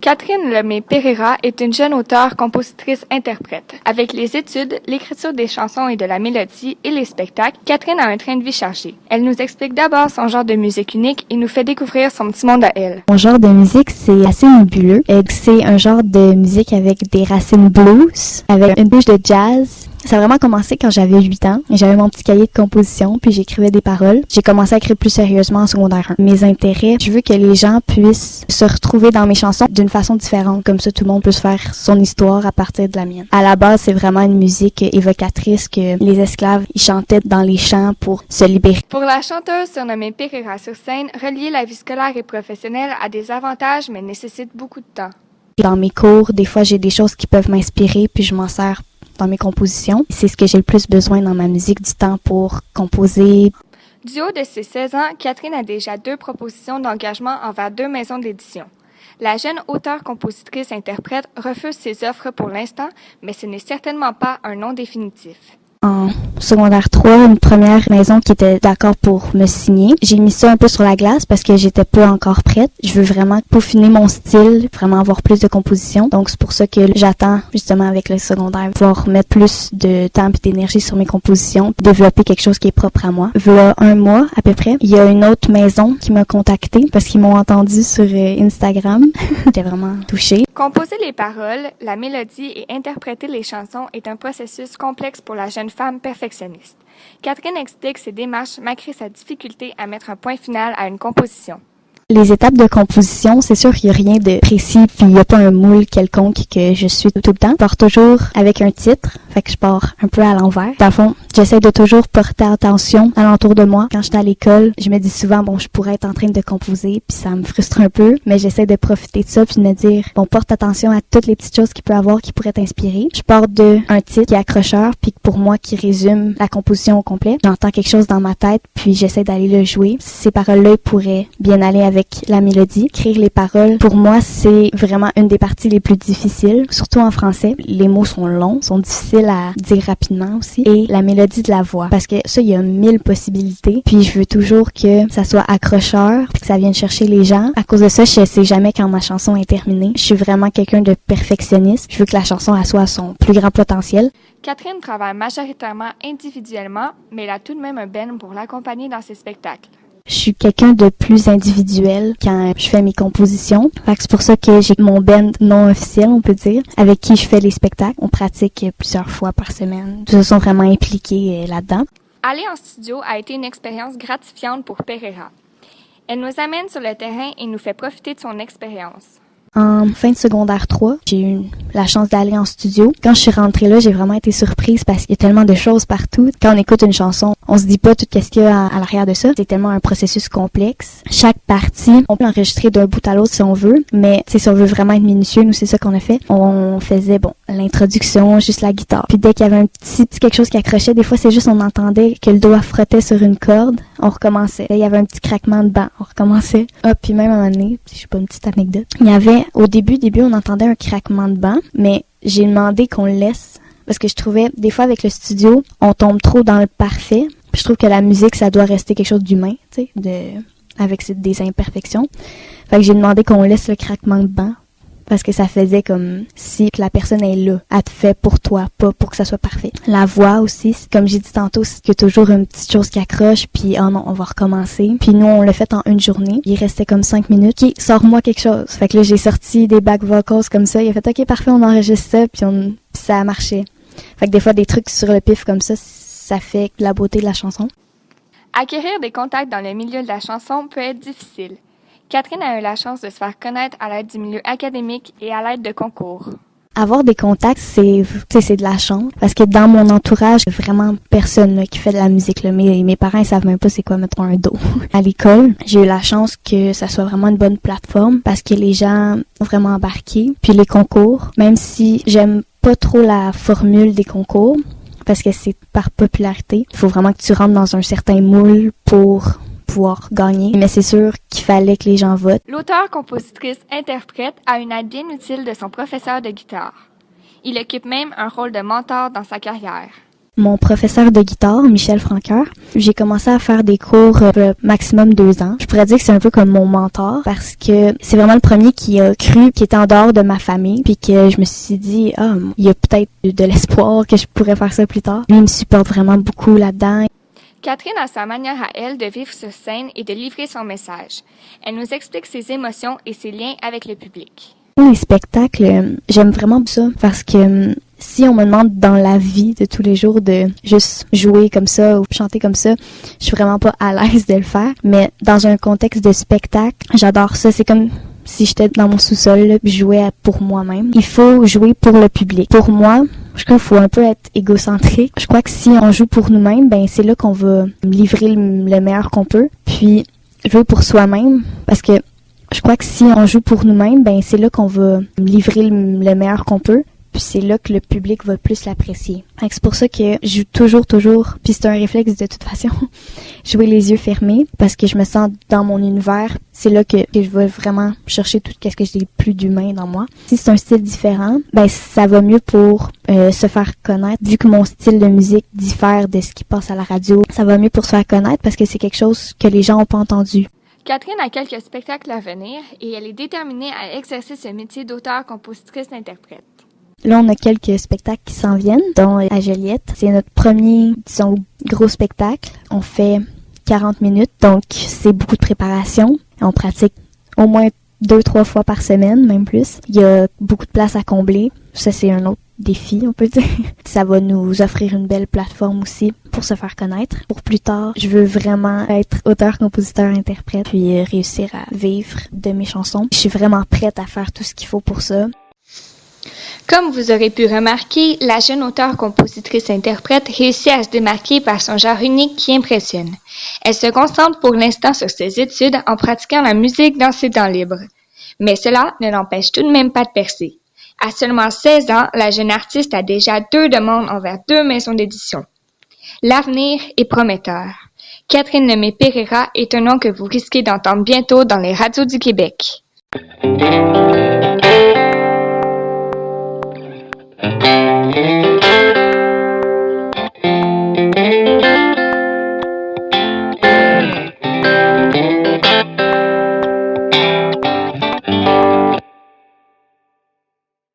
Catherine Lemay-Pereira est une jeune auteure, compositrice, interprète. Avec les études, l'écriture des chansons et de la mélodie et les spectacles, Catherine a un train de vie chargé. Elle nous explique d'abord son genre de musique unique et nous fait découvrir son petit monde à elle. Mon genre de musique, c'est assez nébuleux. C'est un genre de musique avec des racines blues, avec une touche de jazz. Ça a vraiment commencé quand j'avais 8 ans. J'avais mon petit cahier de composition, puis j'écrivais des paroles. J'ai commencé à écrire plus sérieusement en secondaire 1. Mes intérêts, je veux que les gens puissent se retrouver dans mes chansons d'une façon différente. Comme ça, tout le monde peut se faire son histoire à partir de la mienne. À la base, c'est vraiment une musique évocatrice que les esclaves, ils chantaient dans les champs pour se libérer. Pour la chanteuse surnommée Pereira sur scène, relier la vie scolaire et professionnelle a des avantages, mais nécessite beaucoup de temps. Dans mes cours, des fois, j'ai des choses qui peuvent m'inspirer, puis je m'en sers dans mes compositions. C'est ce que j'ai le plus besoin dans ma musique, du temps pour composer. Du haut de ses 16 ans, Catherine a déjà 2 propositions d'engagement envers 2 maisons d'édition. La jeune auteure-compositrice-interprète refuse ses offres pour l'instant, mais ce n'est certainement pas un nom définitif. En secondaire 3, une première maison qui était d'accord pour me signer. J'ai mis ça un peu sur la glace parce que j'étais pas encore prête. Je veux vraiment peaufiner mon style, vraiment avoir plus de composition. Donc c'est pour ça que j'attends justement avec le secondaire, pouvoir mettre plus de temps et d'énergie sur mes compositions, développer quelque chose qui est propre à moi. Voilà 1 mois à peu près, il y a une autre maison qui m'a contactée parce qu'ils m'ont entendu sur Instagram. J'étais vraiment touchée. Composer les paroles, la mélodie et interpréter les chansons est un processus complexe pour la jeune femme perfectionniste. Catherine explique ses démarches malgré sa difficulté à mettre un point final à une composition. Les étapes de composition, c'est sûr qu'il n'y a rien de précis, puis il n'y a pas un moule quelconque que je suis tout le temps. Je pars toujours avec un titre, fait que je pars un peu à l'envers. Dans le fond, j'essaie de toujours porter attention alentour de moi. Quand j'étais à l'école, je me dis souvent, bon, je pourrais être en train de composer, puis ça me frustre un peu, mais j'essaie de profiter de ça, puis de me dire, bon, porte attention à toutes les petites choses qu'il peut avoir qui pourraient t'inspirer. Je pars de un titre qui est accrocheur, puis pour moi, qui résume la composition au complet. J'entends quelque chose dans ma tête, puis j'essaie d'aller le jouer. Ces paroles-là pourraient bien aller avec la mélodie. Écrire les paroles, pour moi, c'est vraiment une des parties les plus difficiles, surtout en français. Les mots sont longs, sont difficiles à dire rapidement aussi. Et la mélodie de la voix, parce que ça, il y a 1000 possibilités. Puis je veux toujours que ça soit accrocheur, puis que ça vienne chercher les gens. À cause de ça, je sais jamais quand ma chanson est terminée. Je suis vraiment quelqu'un de perfectionniste. Je veux que la chanson elle soit à son plus grand potentiel. Catherine travaille majoritairement individuellement, mais elle a tout de même un band pour l'accompagner dans ses spectacles. Je suis quelqu'un de plus individuel quand je fais mes compositions. Fait que c'est pour ça que j'ai mon band non officiel, on peut dire, avec qui je fais les spectacles. On pratique plusieurs fois par semaine. Ils se sont vraiment impliqués là-dedans. Aller en studio a été une expérience gratifiante pour Pereira. Elle nous amène sur le terrain et nous fait profiter de son expérience. En fin de secondaire 3, j'ai eu la chance d'aller en studio. Quand je suis rentrée là, j'ai vraiment été surprise parce qu'il y a tellement de choses partout. Quand on écoute une chanson, on se dit pas tout ce qu'il y a à l'arrière de ça. C'est tellement un processus complexe. Chaque partie, on peut l'enregistrer d'un bout à l'autre si on veut, mais si on veut vraiment être minutieux, nous c'est ça qu'on a fait. On faisait l'introduction, juste la guitare. Puis dès qu'il y avait un petit quelque chose qui accrochait, des fois c'est juste on entendait que le doigt frottait sur une corde, on recommençait. Là, il y avait un petit craquement de banc, on recommençait. Puis même à un moment donné, je sais pas, une petite anecdote. Il y avait au début, on entendait un craquement de banc, mais j'ai demandé qu'on le laisse parce que je trouvais, des fois avec le studio, on tombe trop dans le parfait. Puis je trouve que la musique, ça doit rester quelque chose d'humain, tu sais, avec des imperfections. Fait que j'ai demandé qu'on laisse le craquement de banc parce que ça faisait comme si la personne est là, elle te fait pour toi, pas pour que ça soit parfait. La voix aussi, comme j'ai dit tantôt, c'est qu'il y a toujours une petite chose qui accroche, puis oh non, on va recommencer. Puis nous, on l'a fait en une journée. Il restait comme 5 minutes. OK, sors-moi quelque chose. Fait que là, j'ai sorti des back vocals comme ça. Il a fait OK, parfait, on enregistre ça, puis ça a marché. Fait que des fois, des trucs sur le pif comme ça fait la beauté de la chanson. Acquérir des contacts dans le milieu de la chanson peut être difficile. Catherine a eu la chance de se faire connaître à l'aide du milieu académique et à l'aide de concours. Avoir des contacts, c'est de la chance. Parce que dans mon entourage, il y a vraiment personne là, qui fait de la musique. Là. Mes parents, ils savent même pas c'est quoi, mettons, un do. À l'école, j'ai eu la chance que ça soit vraiment une bonne plateforme parce que les gens ont vraiment embarqué. Puis les concours, même si j'aime pas trop la formule des concours, parce que c'est par popularité, il faut vraiment que tu rentres dans un certain moule pour pouvoir gagner, mais c'est sûr qu'il fallait que les gens votent. L'auteur, compositrice, interprète a une aide bien utile de son professeur de guitare. Il occupe même un rôle de mentor dans sa carrière. Mon professeur de guitare, Michel Franqueur, j'ai commencé à faire des cours maximum 2 ans. Je pourrais dire que c'est un peu comme mon mentor parce que c'est vraiment le premier qui a cru qu'il était en dehors de ma famille puis que je me suis dit, il y a peut-être de l'espoir que je pourrais faire ça plus tard. Lui, il me supporte vraiment beaucoup là-dedans. Catherine a sa manière à elle de vivre sur scène et de livrer son message. Elle nous explique ses émotions et ses liens avec le public. Les spectacles, j'aime vraiment ça parce que si on me demande dans la vie de tous les jours de juste jouer comme ça ou chanter comme ça, je suis vraiment pas à l'aise de le faire. Mais dans un contexte de spectacle, j'adore ça. C'est comme si j'étais dans mon sous-sol, là, puis je jouais pour moi-même. Il faut jouer pour le public. Pour moi, je crois qu'il faut un peu être égocentrique. Je crois que si on joue pour nous-mêmes, ben c'est là qu'on va livrer le meilleur qu'on peut. Puis jouer pour soi-même, parce que je crois que si on joue pour nous-mêmes, ben c'est là qu'on va livrer le meilleur qu'on peut. Puis c'est là que le public va plus l'apprécier. C'est pour ça que je joue toujours, puis c'est un réflexe de toute façon, jouer les yeux fermés, parce que je me sens dans mon univers. C'est là que je vais vraiment chercher tout ce que j'ai de plus d'humain dans moi. Si c'est un style différent, ben ça va mieux pour se faire connaître. Vu que mon style de musique diffère de ce qui passe à la radio, ça va mieux pour se faire connaître parce que c'est quelque chose que les gens n'ont pas entendu. Catherine a quelques spectacles à venir et elle est déterminée à exercer ce métier d'auteur, compositrice, interprète. Là, on a quelques spectacles qui s'en viennent, dont à Joliette. C'est notre premier, disons, gros spectacle. On fait 40 minutes, donc c'est beaucoup de préparation. On pratique au moins 2-3 fois par semaine, même plus. Il y a beaucoup de place à combler. Ça, c'est un autre défi, on peut dire. Ça va nous offrir une belle plateforme aussi pour se faire connaître. Pour plus tard, je veux vraiment être auteur, compositeur, interprète, puis réussir à vivre de mes chansons. Je suis vraiment prête à faire tout ce qu'il faut pour ça. Comme vous aurez pu remarquer, la jeune auteure-compositrice-interprète réussit à se démarquer par son genre unique qui impressionne. Elle se concentre pour l'instant sur ses études en pratiquant la musique dans ses temps libres. Mais cela ne l'empêche tout de même pas de percer. À seulement 16 ans, la jeune artiste a déjà 2 demandes envers 2 maisons d'édition. L'avenir est prometteur. Catherine Lemay-Pereira est un nom que vous risquez d'entendre bientôt dans les radios du Québec.